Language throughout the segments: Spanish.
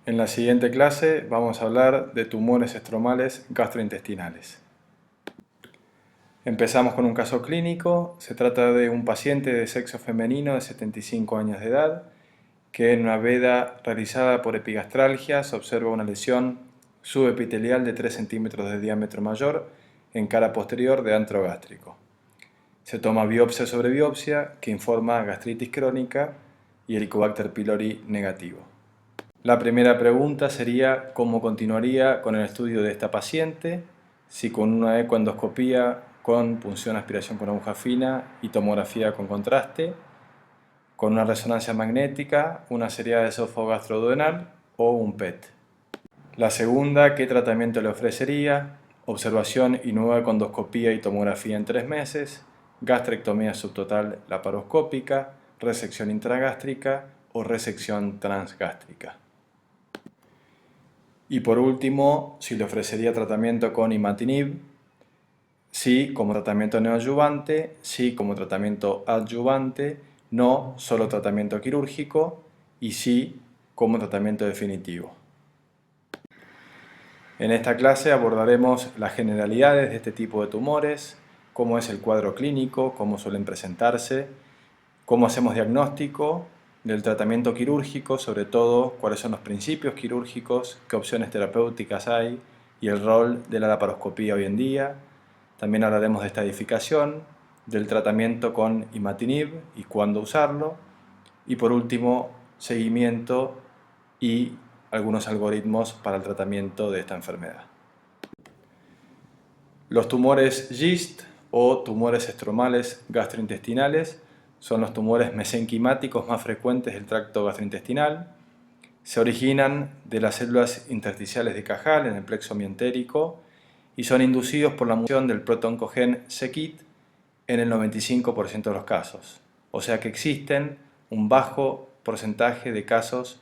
En la siguiente clase vamos a hablar de tumores estromales gastrointestinales. Empezamos con un caso clínico. Se trata de un paciente de sexo femenino de 75 años de edad que en una veda realizada por epigastralgia se observa una lesión subepitelial de 3 centímetros de diámetro mayor en cara posterior de antro gástrico. Se toma biopsia sobre biopsia que informa gastritis crónica y Helicobacter pylori negativo. La primera pregunta sería cómo continuaría con el estudio de esta paciente, si con una ecoendoscopía con punción aspiración con aguja fina y tomografía con contraste, con una resonancia magnética, una seriada de esófago gastroduodenal o un PET. La segunda, ¿qué tratamiento le ofrecería? Observación y nueva econdoscopía y tomografía en 3 meses, gastrectomía subtotal laparoscópica, resección intragástrica o resección transgástrica. Y por último, si le ofrecería tratamiento con imatinib, sí como tratamiento neoadyuvante, sí como tratamiento adyuvante, no solo tratamiento quirúrgico y sí como tratamiento definitivo. En esta clase abordaremos las generalidades de este tipo de tumores, cómo es el cuadro clínico, cómo suelen presentarse, cómo hacemos diagnóstico del tratamiento quirúrgico, sobre todo cuáles son los principios quirúrgicos, qué opciones terapéuticas hay y el rol de la laparoscopía hoy en día. También hablaremos de estadificación, del tratamiento con imatinib y cuándo usarlo. Y por último, seguimiento y algunos algoritmos para el tratamiento de esta enfermedad. Los tumores GIST o tumores estromales gastrointestinales son los tumores mesenquimáticos más frecuentes del tracto gastrointestinal. Se originan de las células intersticiales de Cajal en el plexo mientérico y son inducidos por la mutación del protooncogen c-KIT en el 95% de los casos. O sea que existen un bajo porcentaje de casos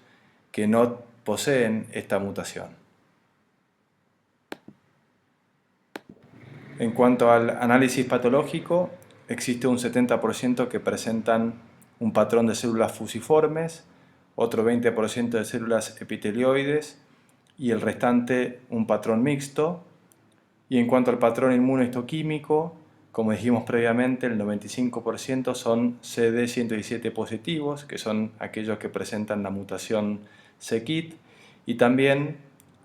que no poseen esta mutación. En cuanto al análisis patológico, existe un 70% que presentan un patrón de células fusiformes, otro 20% de células epitelioides y el restante un patrón mixto. Y en cuanto al patrón inmunohistoquímico, como dijimos previamente, el 95% son CD117 positivos, que son aquellos que presentan la mutación c-KIT, y también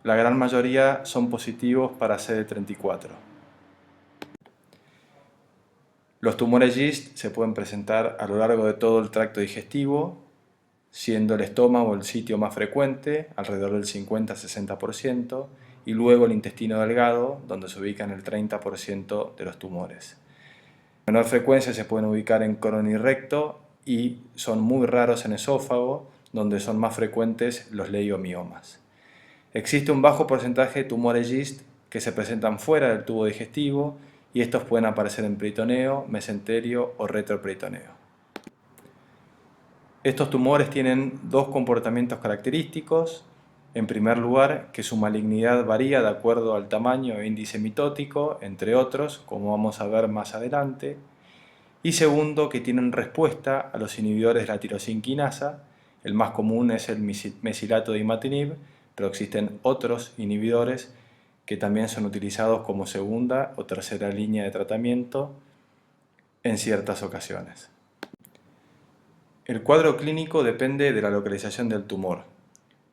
la gran mayoría son positivos para CD34. Los tumores GIST se pueden presentar a lo largo de todo el tracto digestivo, siendo el estómago el sitio más frecuente, alrededor del 50-60%, y luego el intestino delgado, donde se ubican el 30% de los tumores. A menor frecuencia se pueden ubicar en colon y recto y son muy raros en esófago, donde son más frecuentes los leiomiomas. Existe un bajo porcentaje de tumores GIST que se presentan fuera del tubo digestivo y estos pueden aparecer en peritoneo, mesenterio o retroperitoneo. Estos tumores tienen dos comportamientos característicos. En primer lugar, que su malignidad varía de acuerdo al tamaño e índice mitótico, entre otros, como vamos a ver más adelante. Y segundo, que tienen respuesta a los inhibidores de la tirosina quinasa. El más común es el mesilato de imatinib, pero existen otros inhibidores que también son utilizados como segunda o tercera línea de tratamiento en ciertas ocasiones. El cuadro clínico depende de la localización del tumor.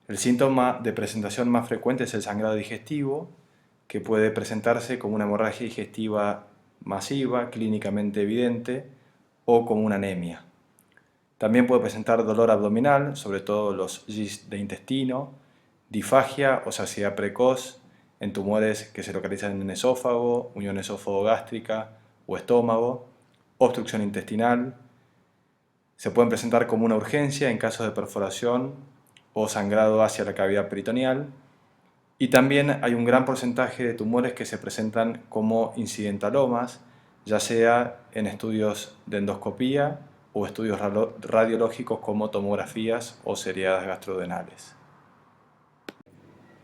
El síntoma de presentación más frecuente es el sangrado digestivo, que puede presentarse como una hemorragia digestiva masiva, clínicamente evidente, o como una anemia. También puede presentar dolor abdominal, sobre todo los GIST de intestino, disfagia o saciedad precoz en tumores que se localizan en esófago, unión esófago-gástrica o estómago, obstrucción intestinal. Se pueden presentar como una urgencia en casos de perforación o sangrado hacia la cavidad peritoneal. Y también hay un gran porcentaje de tumores que se presentan como incidentalomas, ya sea en estudios de endoscopía o estudios radiológicos como tomografías o seriadas gastrodenales.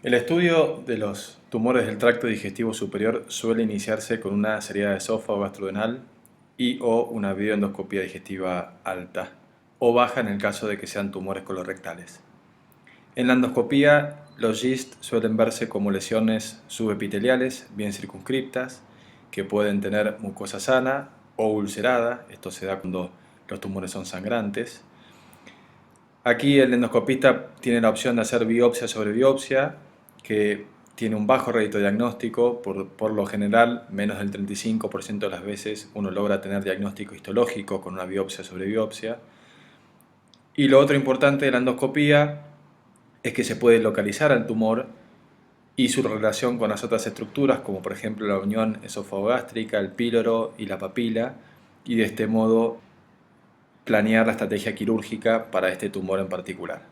El estudio de los tumores del tracto digestivo superior suele iniciarse con una seriada de esófago gastrodenal y o una videoendoscopía digestiva alta o baja en el caso de que sean tumores colorectales. En la endoscopía, los GIST suelen verse como lesiones subepiteliales bien circunscriptas que pueden tener mucosa sana o ulcerada. Esto se da cuando los tumores son sangrantes. Aquí el endoscopista tiene la opción de hacer biopsia sobre biopsia, que tiene un bajo rédito diagnóstico. Por lo general, menos del 35% de las veces uno logra tener diagnóstico histológico con una biopsia sobre biopsia. Y lo otro importante de la endoscopía es que se puede localizar al tumor y su relación con las otras estructuras, como por ejemplo la unión esofagogástrica, el píloro y la papila, y de este modo planear la estrategia quirúrgica para este tumor en particular.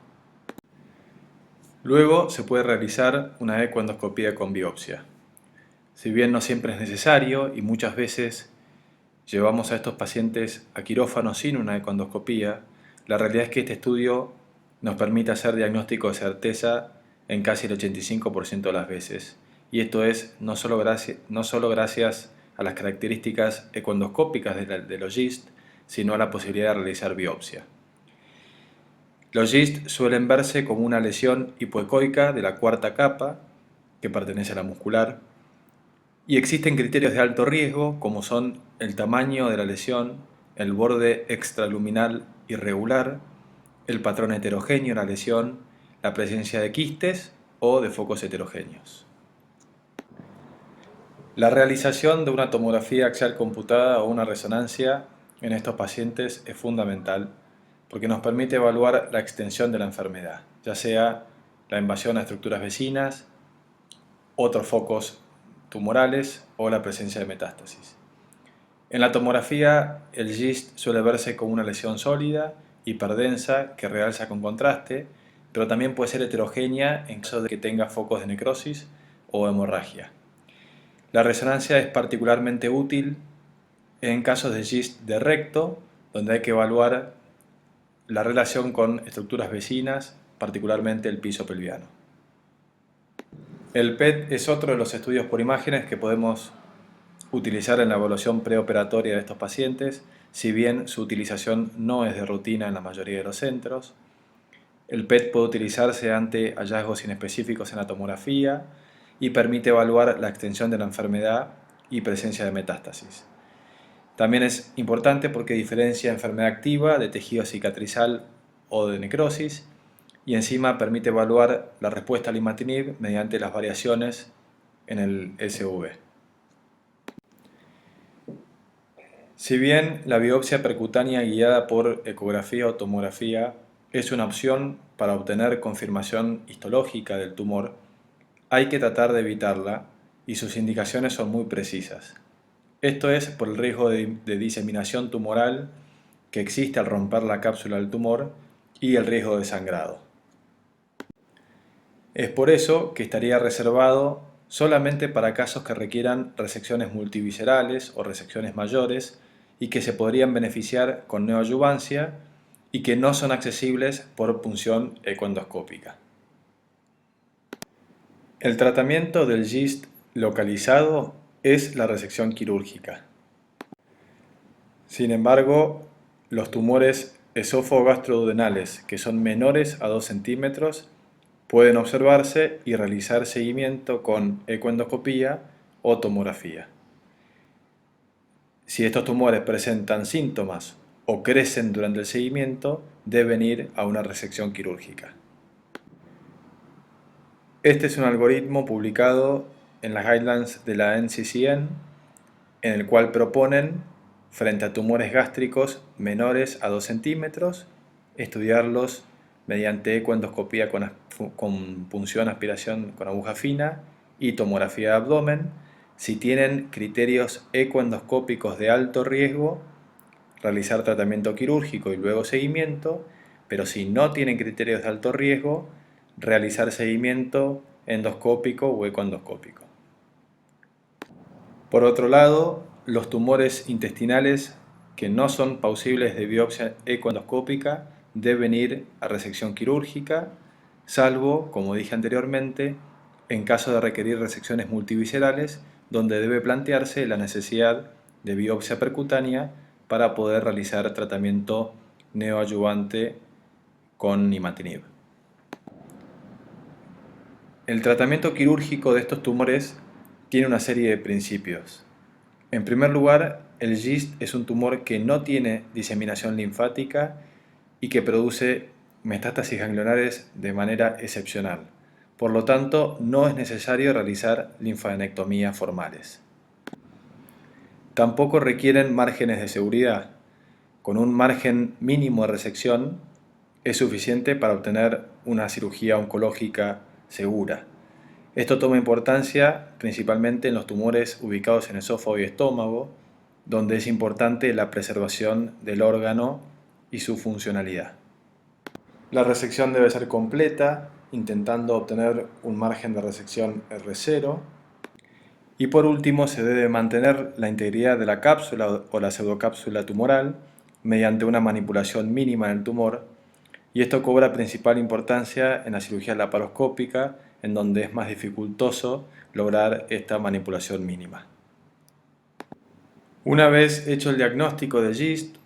Luego se puede realizar una ecoendoscopía con biopsia. Si bien no siempre es necesario y muchas veces llevamos a estos pacientes a quirófano sin una ecoendoscopía, la realidad es que este estudio nos permite hacer diagnóstico de certeza en casi el 85% de las veces. Y esto es no solo gracias a las características ecoendoscópicas de los GIST, sino a la posibilidad de realizar biopsia. Los GIST suelen verse como una lesión hipoecoica de la cuarta capa, que pertenece a la muscular, y existen criterios de alto riesgo, como son el tamaño de la lesión, el borde extraluminal irregular, el patrón heterogéneo de la lesión, la presencia de quistes o de focos heterogéneos. La realización de una tomografía axial computada o una resonancia en estos pacientes es fundamental porque nos permite evaluar la extensión de la enfermedad, ya sea la invasión a estructuras vecinas, otros focos tumorales o la presencia de metástasis. En la tomografía, el GIST suele verse como una lesión sólida, hiperdensa, que realza con contraste, pero también puede ser heterogénea en caso de que tenga focos de necrosis o hemorragia. La resonancia es particularmente útil en casos de GIST de recto, donde hay que evaluar la relación con estructuras vecinas, particularmente el piso pelviano. El PET es otro de los estudios por imágenes que podemos utilizar en la evaluación preoperatoria de estos pacientes, si bien su utilización no es de rutina en la mayoría de los centros. El PET puede utilizarse ante hallazgos inespecíficos en la tomografía y permite evaluar la extensión de la enfermedad y presencia de metástasis. También es importante porque diferencia enfermedad activa de tejido cicatrizal o de necrosis, y encima permite evaluar la respuesta al imatinib mediante las variaciones en el SV. Si bien la biopsia percutánea guiada por ecografía o tomografía es una opción para obtener confirmación histológica del tumor, hay que tratar de evitarla y sus indicaciones son muy precisas. Esto es por el riesgo de diseminación tumoral que existe al romper la cápsula del tumor y el riesgo de sangrado. Es por eso que estaría reservado solamente para casos que requieran resecciones multiviscerales o resecciones mayores y que se podrían beneficiar con neoadyuvancia y que no son accesibles por punción ecoendoscópica. El tratamiento del GIST localizado es la resección quirúrgica. Sin embargo, los tumores esófago-gastroduodenales que son menores a 2 centímetros pueden observarse y realizar seguimiento con ecoendoscopía o tomografía. Si estos tumores presentan síntomas o crecen durante el seguimiento, deben ir a una resección quirúrgica. Este es un algoritmo publicado en las guidelines de la NCCN, en el cual proponen, frente a tumores gástricos menores a 2 centímetros, estudiarlos mediante ecoendoscopía con punción aspiración con aguja fina y tomografía de abdomen. Si tienen criterios ecoendoscópicos de alto riesgo, realizar tratamiento quirúrgico y luego seguimiento, pero si no tienen criterios de alto riesgo, realizar seguimiento endoscópico o ecoendoscópico. Por otro lado, los tumores intestinales que no son plausibles de biopsia ecoendoscópica deben ir a resección quirúrgica, salvo, como dije anteriormente, en caso de requerir resecciones multiviscerales, donde debe plantearse la necesidad de biopsia percutánea para poder realizar tratamiento neoadyuvante con imatinib. El tratamiento quirúrgico de estos tumores tiene una serie de principios. En primer lugar, el GIST es un tumor que no tiene diseminación linfática y que produce metástasis ganglionares de manera excepcional. Por lo tanto, no es necesario realizar linfadenectomías formales. Tampoco requieren márgenes de seguridad. Con un margen mínimo de resección es suficiente para obtener una cirugía oncológica segura. Esto toma importancia principalmente en los tumores ubicados en esófago y estómago, donde es importante la preservación del órgano y su funcionalidad. La resección debe ser completa, intentando obtener un margen de resección R0. Y por último, se debe mantener la integridad de la cápsula o la pseudocápsula tumoral mediante una manipulación mínima del tumor, y esto cobra principal importancia en la cirugía laparoscópica, en donde es más dificultoso lograr esta manipulación mínima. Una vez hecho el diagnóstico de GIST,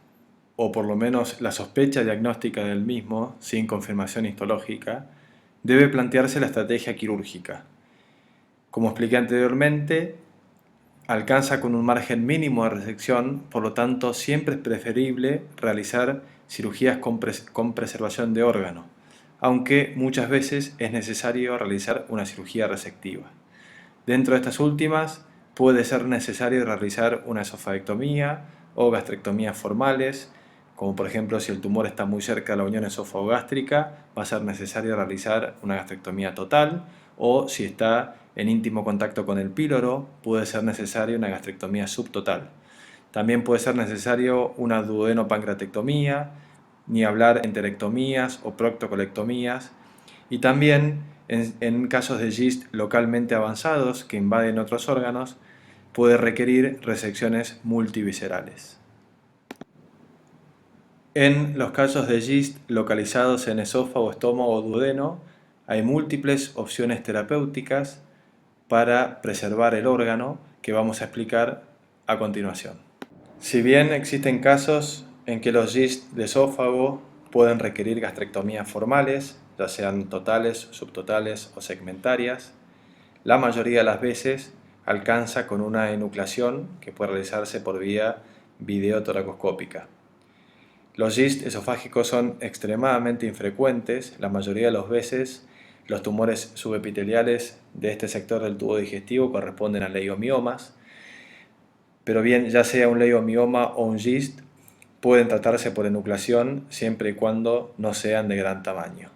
o por lo menos la sospecha diagnóstica del mismo, sin confirmación histológica, debe plantearse la estrategia quirúrgica. Como expliqué anteriormente, alcanza con un margen mínimo de resección, por lo tanto siempre es preferible realizar cirugías con preservación de órgano, aunque muchas veces es necesario realizar una cirugía resectiva. Dentro de estas últimas puede ser necesario realizar una esofagectomía o gastrectomías formales, como por ejemplo si el tumor está muy cerca de la unión esófago-gástrica, va a ser necesario realizar una gastrectomía total, o si está en íntimo contacto con el píloro, puede ser necesaria una gastrectomía subtotal. También puede ser necesario una duodenopancreatectomía, ni hablar enterectomías o proctocolectomías, y también en casos de GIST localmente avanzados que invaden otros órganos, puede requerir resecciones multiviscerales. En los casos de GIST localizados en esófago, estómago o duodeno, hay múltiples opciones terapéuticas para preservar el órgano que vamos a explicar a continuación. Si bien existen casos en que los GIST de esófago pueden requerir gastrectomías formales, ya sean totales, subtotales o segmentarias, la mayoría de las veces alcanza con una enucleación que puede realizarse por vía videotoracoscópica. Los GIST esofágicos son extremadamente infrecuentes, la mayoría de las veces los tumores subepiteliales de este sector del tubo digestivo corresponden a leiomiomas, pero bien ya sea un leiomioma o un GIST, pueden tratarse por enucleación siempre y cuando no sean de gran tamaño.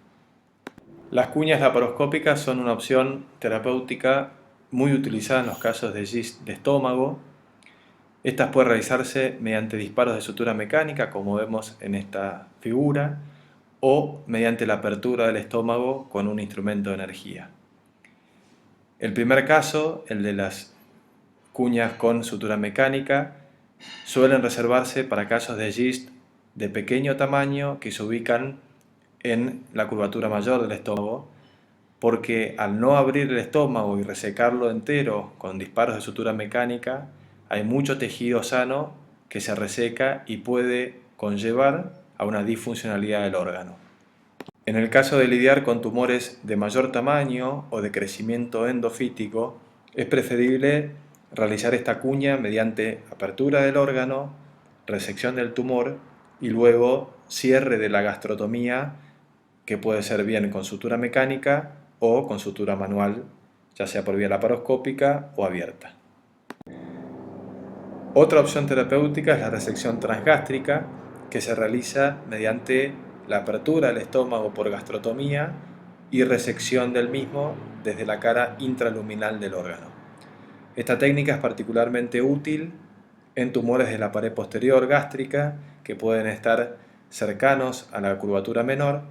Las cuñas laparoscópicas son una opción terapéutica muy utilizada en los casos de GIST de estómago. Estas pueden realizarse mediante disparos de sutura mecánica, como vemos en esta figura, o mediante la apertura del estómago con un instrumento de energía. El primer caso, el de las cuñas con sutura mecánica, suelen reservarse para casos de GIST de pequeño tamaño que se ubican en la curvatura mayor del estómago, porque al no abrir el estómago y resecarlo entero con disparos de sutura mecánica, hay mucho tejido sano que se reseca y puede conllevar a una disfuncionalidad del órgano. En el caso de lidiar con tumores de mayor tamaño o de crecimiento endofítico, es preferible realizar esta cuña mediante apertura del órgano, resección del tumor y luego cierre de la gastrotomía, que puede ser bien con sutura mecánica o con sutura manual, ya sea por vía laparoscópica o abierta. Otra opción terapéutica es la resección transgástrica, que se realiza mediante la apertura del estómago por gastrotomía y resección del mismo desde la cara intraluminal del órgano. Esta técnica es particularmente útil en tumores de la pared posterior gástrica que pueden estar cercanos a la curvatura menor,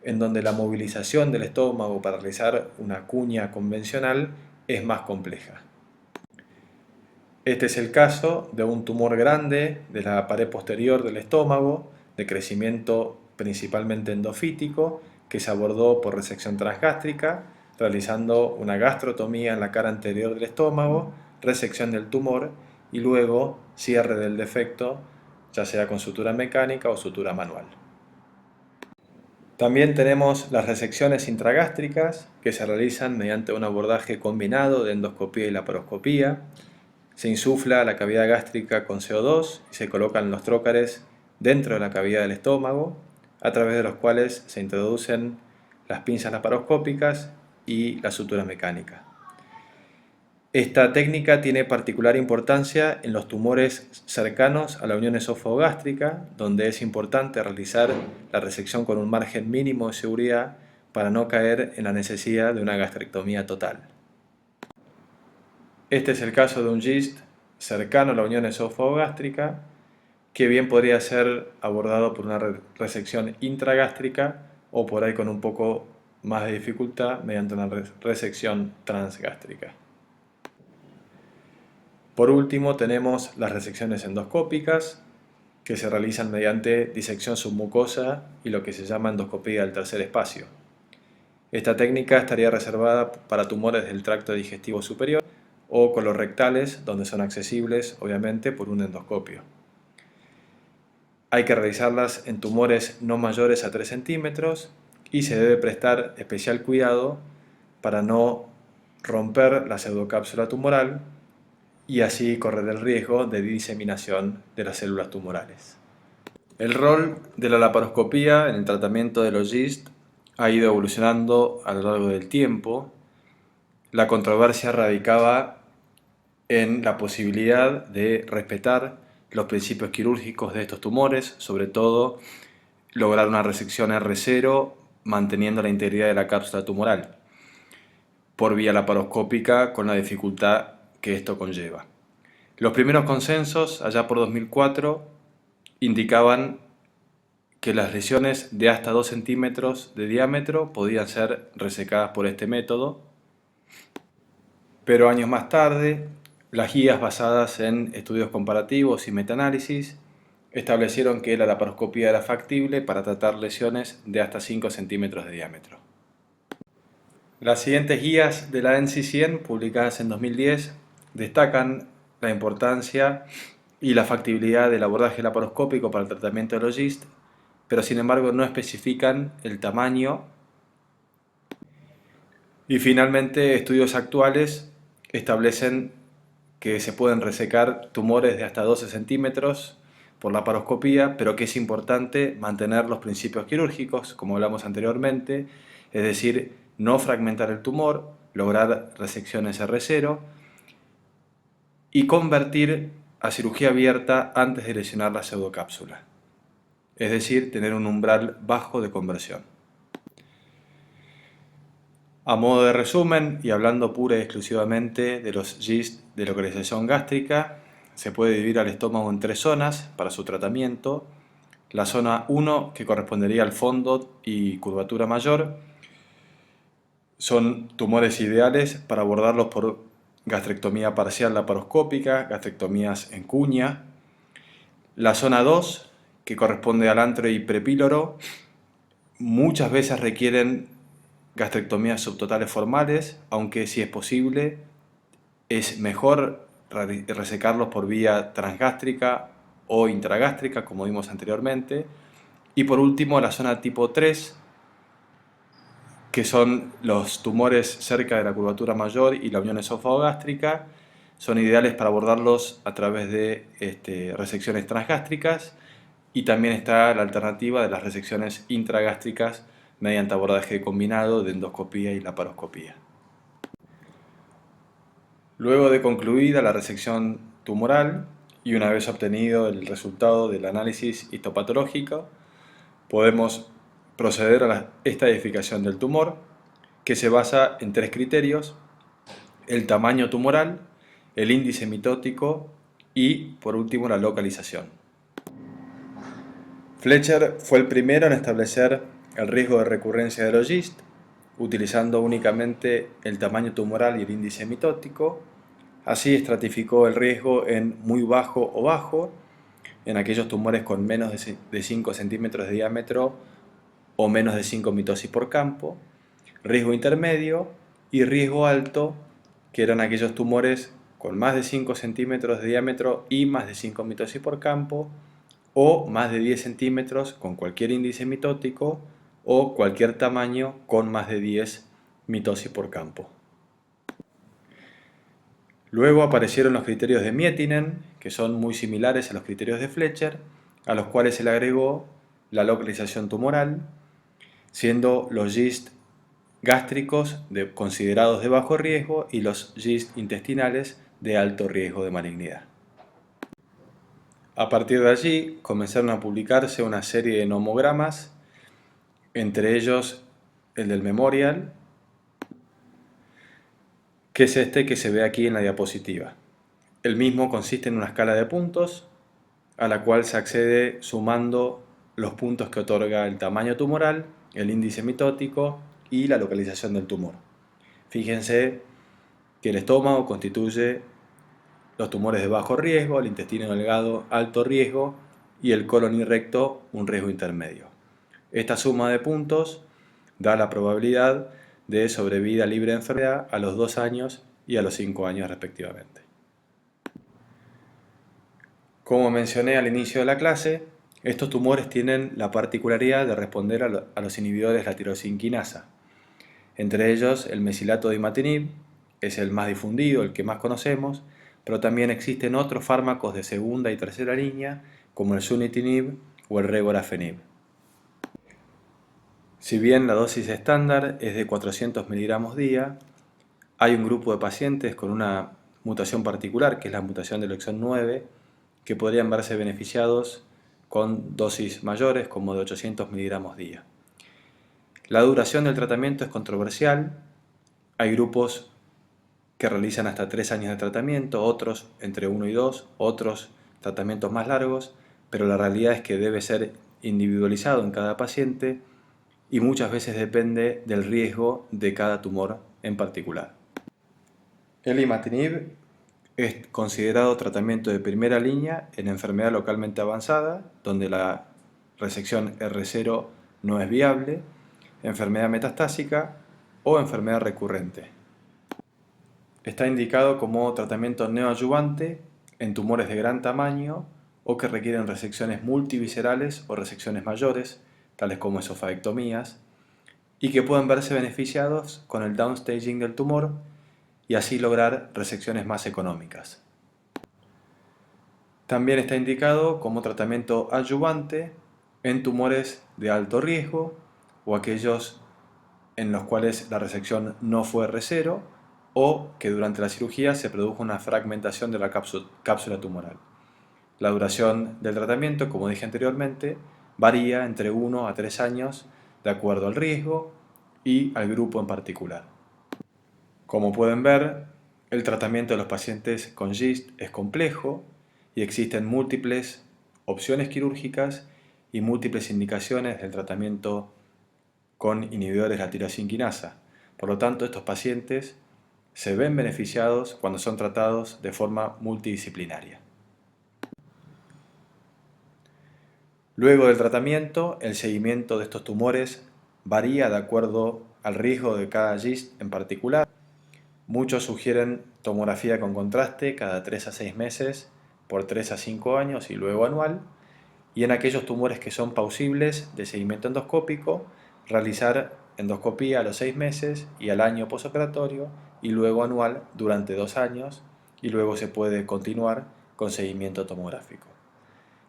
en donde la movilización del estómago para realizar una cuña convencional es más compleja. Este es el caso de un tumor grande de la pared posterior del estómago, de crecimiento principalmente endofítico, que se abordó por resección transgástrica, realizando una gastrotomía en la cara anterior del estómago, resección del tumor y luego cierre del defecto, ya sea con sutura mecánica o sutura manual. También tenemos las resecciones intragástricas, que se realizan mediante un abordaje combinado de endoscopía y laparoscopía. Se insufla la cavidad gástrica con CO2 y se colocan los trócares dentro de la cavidad del estómago, a través de los cuales se introducen las pinzas laparoscópicas y la sutura mecánica. Esta técnica tiene particular importancia en los tumores cercanos a la unión esófago-gástrica, donde es importante realizar la resección con un margen mínimo de seguridad para no caer en la necesidad de una gastrectomía total. Este es el caso de un GIST cercano a la unión esófago-gástrica, que bien podría ser abordado por una resección intragástrica o por ahí con un poco más de dificultad mediante una resección transgástrica. Por último, tenemos las resecciones endoscópicas, que se realizan mediante disección submucosa y lo que se llama endoscopía del tercer espacio. Esta técnica estaría reservada para tumores del tracto digestivo superior o colorectales, donde son accesibles, obviamente, por un endoscopio. Hay que realizarlas en tumores no mayores a 3 centímetros y se debe prestar especial cuidado para no romper la pseudocápsula tumoral y así correr el riesgo de diseminación de las células tumorales. El rol de la laparoscopía en el tratamiento de los GIST ha ido evolucionando a lo largo del tiempo. La controversia radicaba en la posibilidad de respetar los principios quirúrgicos de estos tumores, sobre todo lograr una resección R0 manteniendo la integridad de la cápsula tumoral por vía laparoscópica, con la dificultad que esto conlleva. Los primeros consensos, allá por 2004, indicaban que las lesiones de hasta 2 centímetros de diámetro podían ser resecadas por este método, pero años más tarde, las guías basadas en estudios comparativos y metaanálisis establecieron que la laparoscopía era factible para tratar lesiones de hasta 5 centímetros de diámetro. Las siguientes guías de la NCCN, publicadas en 2010, destacan la importancia y la factibilidad del abordaje laparoscópico para el tratamiento de los GIST, pero sin embargo no especifican el tamaño. Y finalmente, estudios actuales establecen que se pueden resecar tumores de hasta 12 centímetros por laparoscopía, pero que es importante mantener los principios quirúrgicos, como hablamos anteriormente, es decir, no fragmentar el tumor, lograr resecciones R0 y convertir a cirugía abierta antes de lesionar la pseudocápsula, es decir, tener un umbral bajo de conversión. A modo de resumen, y hablando pura y exclusivamente de los GIST de localización gástrica, se puede dividir al estómago en 3 zonas para su tratamiento. La zona 1, que correspondería al fondo y curvatura mayor, son tumores ideales para abordarlos por gastrectomía parcial laparoscópica, gastrectomías en cuña. La zona 2, que corresponde al antro y prepíloro, muchas veces requieren gastrectomías subtotales formales, aunque si es posible es mejor resecarlos por vía transgástrica o intragástrica, como vimos anteriormente. Y por último, la zona tipo 3, que son los tumores cerca de la curvatura mayor y la unión esófago-gástrica, son ideales para abordarlos a través de resecciones transgástricas, y también está la alternativa de las resecciones intragástricas mediante abordaje combinado de endoscopía y laparoscopía. Luego de concluida la resección tumoral y una vez obtenido el resultado del análisis histopatológico, podemos proceder a la estadificación del tumor, que se basa en 3 criterios: el tamaño tumoral, el índice mitótico y, por último, la localización. Fletcher fue el primero en establecer el riesgo de recurrencia de los GIST, utilizando únicamente el tamaño tumoral y el índice mitótico. Así estratificó el riesgo en muy bajo o bajo, en aquellos tumores con menos de 5 centímetros de diámetro o menos de 5 mitosis por campo, riesgo intermedio y riesgo alto, que eran aquellos tumores con más de 5 centímetros de diámetro y más de 5 mitosis por campo, o más de 10 centímetros con cualquier índice mitótico, o cualquier tamaño con más de 10 mitosis por campo. Luego aparecieron los criterios de Miettinen, que son muy similares a los criterios de Fletcher, a los cuales se le agregó la localización tumoral, siendo los GIST gástricos considerados de bajo riesgo y los GIST intestinales de alto riesgo de malignidad. A partir de allí comenzaron a publicarse una serie de nomogramas, entre ellos el del Memorial, que es este que se ve aquí en la diapositiva. El mismo consiste en una escala de puntos a la cual se accede sumando los puntos que otorga el tamaño tumoral, el índice mitótico y la localización del tumor. Fíjense que el estómago constituye los tumores de bajo riesgo, el intestino delgado alto riesgo y el colon y recto un riesgo intermedio. Esta suma de puntos da la probabilidad de sobrevida libre de enfermedad a los 2 años y a los 5 años respectivamente. Como mencioné al inicio de la clase, estos tumores tienen la particularidad de responder a los inhibidores de la tirosina quinasa. Entre ellos, el mesilato de imatinib es el más difundido, el que más conocemos, pero también existen otros fármacos de segunda y tercera línea, como el sunitinib o el regorafenib. Si bien la dosis estándar es de 400 miligramos día, hay un grupo de pacientes con una mutación particular, que es la mutación del exón 9, que podrían verse beneficiados con dosis mayores, como de 800 miligramos día. La duración del tratamiento es controversial. Hay grupos que realizan hasta 3 años de tratamiento, otros entre 1 y 2, otros tratamientos más largos, pero la realidad es que debe ser individualizado en cada paciente y muchas veces depende del riesgo de cada tumor en particular. El imatinib es considerado tratamiento de primera línea en enfermedad localmente avanzada, donde la resección R0 no es viable, enfermedad metastásica o enfermedad recurrente. Está indicado como tratamiento neoadyuvante en tumores de gran tamaño o que requieren resecciones multiviscerales o resecciones mayores, tales como esofaectomías, y que pueden verse beneficiados con el downstaging del tumor y así lograr resecciones más económicas. También está indicado como tratamiento adyuvante en tumores de alto riesgo o aquellos en los cuales la resección no fue R0 o que durante la cirugía se produjo una fragmentación de la cápsula tumoral. La duración del tratamiento, como dije anteriormente, varía entre 1 a 3 años de acuerdo al riesgo y al grupo en particular. Como pueden ver, el tratamiento de los pacientes con GIST es complejo y existen múltiples opciones quirúrgicas y múltiples indicaciones del tratamiento con inhibidores de la tirosina quinasa. Por lo tanto, estos pacientes se ven beneficiados cuando son tratados de forma multidisciplinaria. Luego del tratamiento, el seguimiento de estos tumores varía de acuerdo al riesgo de cada GIST en particular. Muchos sugieren tomografía con contraste cada 3 a 6 meses por 3 a 5 años y luego anual, y en aquellos tumores que son pausibles de seguimiento endoscópico, realizar endoscopía a los 6 meses y al año posoperatorio y luego anual durante 2 años, y luego se puede continuar con seguimiento tomográfico.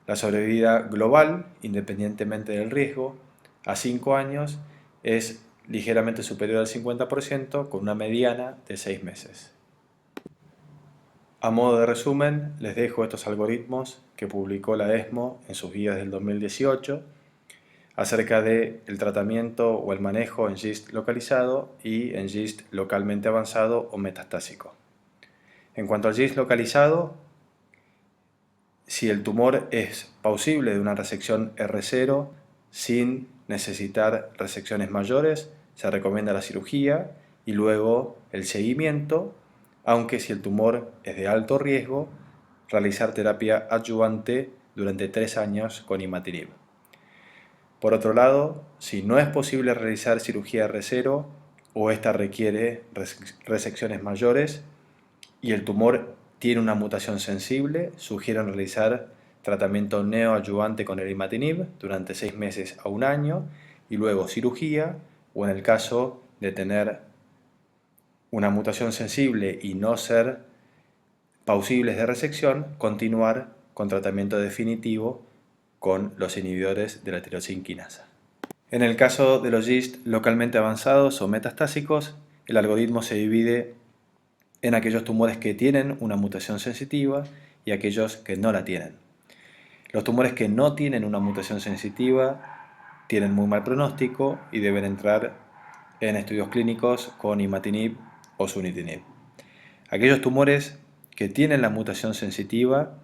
La sobrevida global, independientemente del riesgo, a 5 años es ligeramente superior al 50%, con una mediana de 6 meses. A modo de resumen, les dejo estos algoritmos que publicó la ESMO en sus guías del 2018 acerca del tratamiento o el manejo en GIST localizado y en GIST localmente avanzado o metastásico. En cuanto al GIST localizado, si el tumor es pausible de una resección R0 sin necesitar resecciones mayores, se recomienda la cirugía y luego el seguimiento, aunque si el tumor es de alto riesgo, realizar terapia adyuvante durante 3 años con imatinib. Por otro lado, si no es posible realizar cirugía R0 o esta requiere resecciones mayores y el tumor tiene una mutación sensible, sugieren realizar tratamiento neoadyuvante con el imatinib durante 6 meses a 1 año y luego cirugía, o en el caso de tener una mutación sensible y no ser pausibles de resección, continuar con tratamiento definitivo con los inhibidores de la tirosina quinasa. En el caso de los GIST localmente avanzados o metastásicos, el algoritmo se divide en aquellos tumores que tienen una mutación sensitiva y aquellos que no la tienen. Los tumores que no tienen una mutación sensitiva tienen muy mal pronóstico y deben entrar en estudios clínicos con imatinib o sunitinib. Aquellos tumores que tienen la mutación sensitiva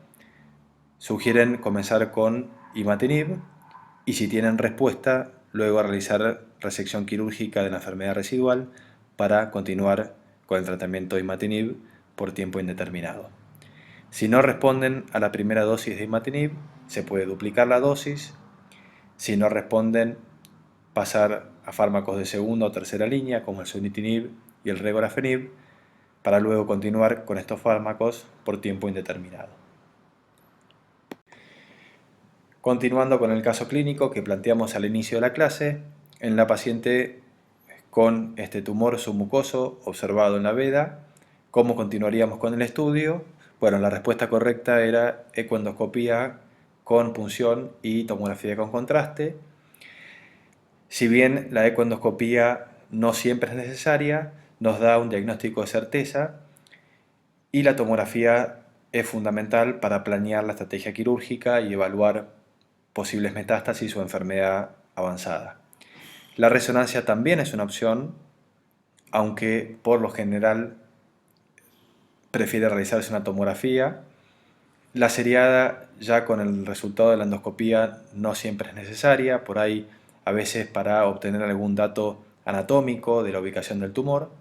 sugieren comenzar con imatinib y si tienen respuesta, luego realizar resección quirúrgica de la enfermedad residual para continuar con el tratamiento de imatinib por tiempo indeterminado. Si no responden a la primera dosis de imatinib, se puede duplicar la dosis. Si no responden, pasar a fármacos de segunda o tercera línea como el sunitinib y el regorafenib para luego continuar con estos fármacos por tiempo indeterminado. Continuando con el caso clínico que planteamos al inicio de la clase, en la paciente con este tumor submucoso observado en la veda, ¿cómo continuaríamos con el estudio? Bueno, la respuesta correcta era ecoendoscopía con punción y tomografía con contraste. Si bien la ecoendoscopía no siempre es necesaria, nos da un diagnóstico de certeza y la tomografía es fundamental para planear la estrategia quirúrgica y evaluar posibles metástasis o enfermedad avanzada. La resonancia también es una opción, aunque por lo general prefiere realizarse una tomografía. La seriada ya con el resultado de la endoscopía no siempre es necesaria, por ahí a veces para obtener algún dato anatómico de la ubicación del tumor.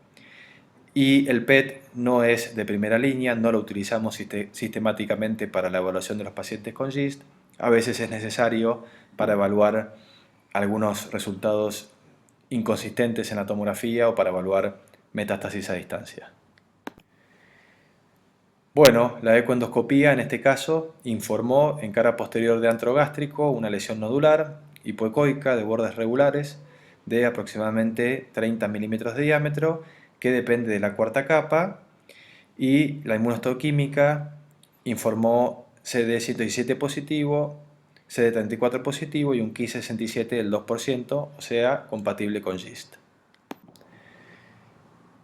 Y el PET no es de primera línea, no lo utilizamos sistemáticamente para la evaluación de los pacientes con GIST. A veces es necesario para evaluar algunos resultados inconsistentes en la tomografía o para evaluar metástasis a distancia. Bueno, la ecoendoscopía en este caso informó en cara posterior de antro gástrico una lesión nodular hipoecoica de bordes regulares de aproximadamente 30 milímetros de diámetro que depende de la cuarta capa y la inmunohistoquímica informó CD117 positivo, CD34 positivo y un Ki67 del 2%, o sea, compatible con GIST.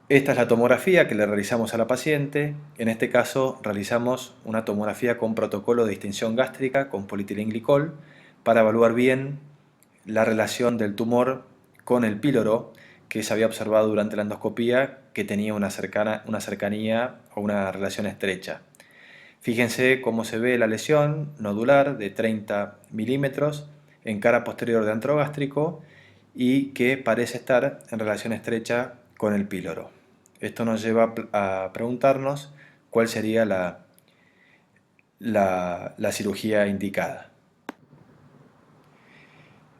Esta es la tomografía que le realizamos a la paciente. En este caso realizamos una tomografía con protocolo de distensión gástrica con polietilenglicol para evaluar bien la relación del tumor con el píloro que se había observado durante la endoscopía que tenía una cercanía o una relación estrecha. Fíjense cómo se ve la lesión nodular de 30 milímetros en cara posterior de antro gástrico y que parece estar en relación estrecha con el píloro. Esto nos lleva a preguntarnos cuál sería la cirugía indicada.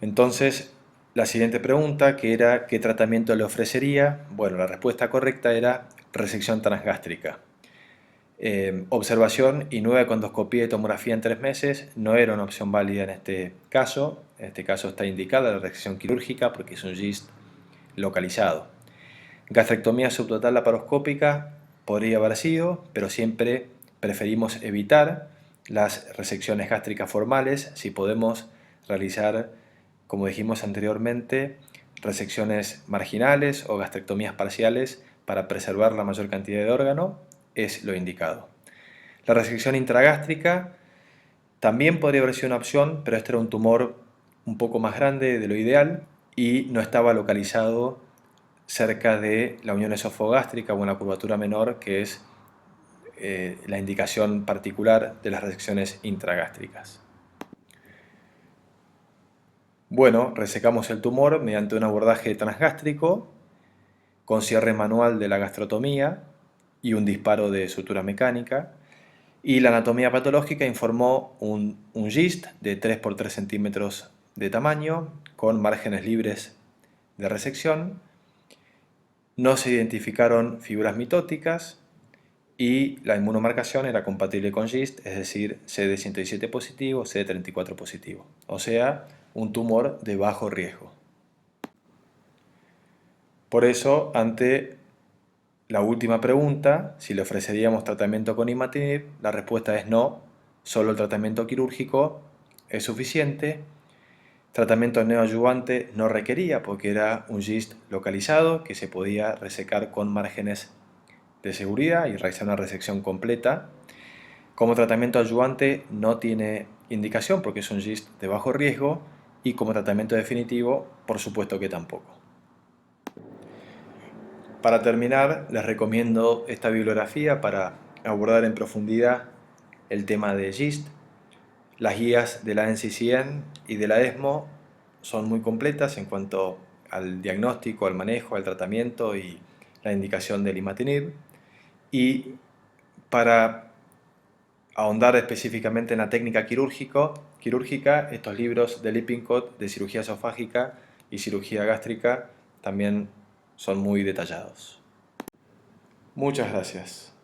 Entonces, la siguiente pregunta, que era ¿qué tratamiento le ofrecería? Bueno, la respuesta correcta era resección transgástrica. Observación y nueva endoscopía y tomografía en 3 meses no era una opción válida en este caso. En este caso está indicada la resección quirúrgica porque es un GIST localizado. Gastrectomía subtotal laparoscópica podría haber sido, pero siempre preferimos evitar las resecciones gástricas formales si podemos realizar, como dijimos anteriormente, resecciones marginales o gastrectomías parciales para preservar la mayor cantidad de órgano, es lo indicado. La resección intragástrica también podría haber sido una opción, pero este era un tumor un poco más grande de lo ideal y no estaba localizado cerca de la unión esofogástrica o una curvatura menor, que es la indicación particular de las resecciones intragástricas. Bueno, resecamos el tumor mediante un abordaje transgástrico con cierre manual de la gastrotomía y un disparo de sutura mecánica. Y la anatomía patológica informó un GIST de 3 por 3 centímetros de tamaño con márgenes libres de resección. No se identificaron figuras mitóticas y la inmunomarcación era compatible con GIST, es decir, CD117 positivo, CD34 positivo, o sea, un tumor de bajo riesgo. Por eso, ante la última pregunta, si le ofreceríamos tratamiento con imatinib, la respuesta es no, solo el tratamiento quirúrgico es suficiente. Tratamiento neoadyuvante no requería porque era un GIST localizado que se podía resecar con márgenes de seguridad y realizar una resección completa. Como tratamiento adyuvante no tiene indicación porque es un GIST de bajo riesgo, y como tratamiento definitivo, por supuesto que tampoco. Para terminar, les recomiendo esta bibliografía para abordar en profundidad el tema de GIST. Las guías de la NCCN y de la ESMO son muy completas en cuanto al diagnóstico, al manejo, al tratamiento y la indicación del imatinib. Y para ahondar específicamente en la técnica quirúrgica, estos libros de Lippincott de cirugía esofágica y cirugía gástrica también son muy detallados. Muchas gracias.